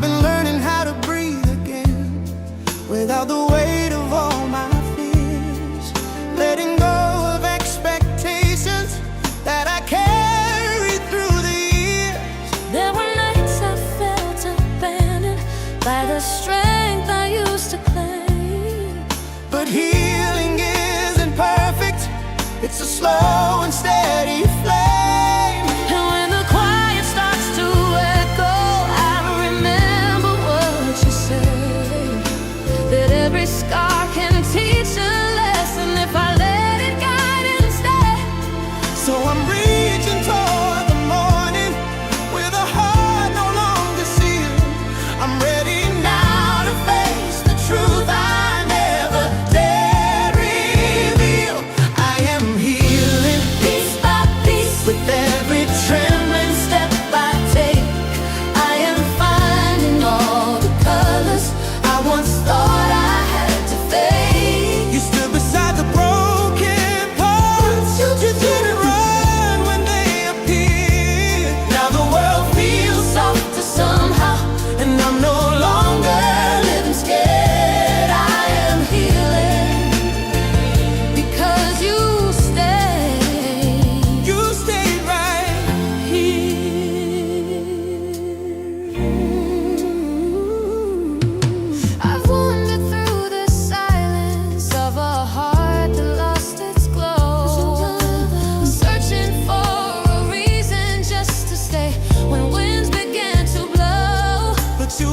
been learning how to breathe again, without the weight of all my fears, letting go of expectations that I carried through the years. There were nights I felt abandoned by the strength I used to claim. But healing isn't perfect, it's a slow and steady flame. And when the quiet starts to echo, I remember what you said, that every scar can teach a lesson if I let it guide instead. So I'm reaching toward the morning with a heart no longer sealed. I'm ready now to face the truth I never dared reveal. I am healing piece by piece with every trembling step I take. I am finding all the colors I once thought I had to fade. You stood beside the broken parts, you didn't run when they appeared. Now the world feels softer somehow, and I'm no longer living scared. I am healing because you stayed right here. I've wandered through the silence of a heart that lost its glow, searching for a reason just to stay when winds began to blow. But you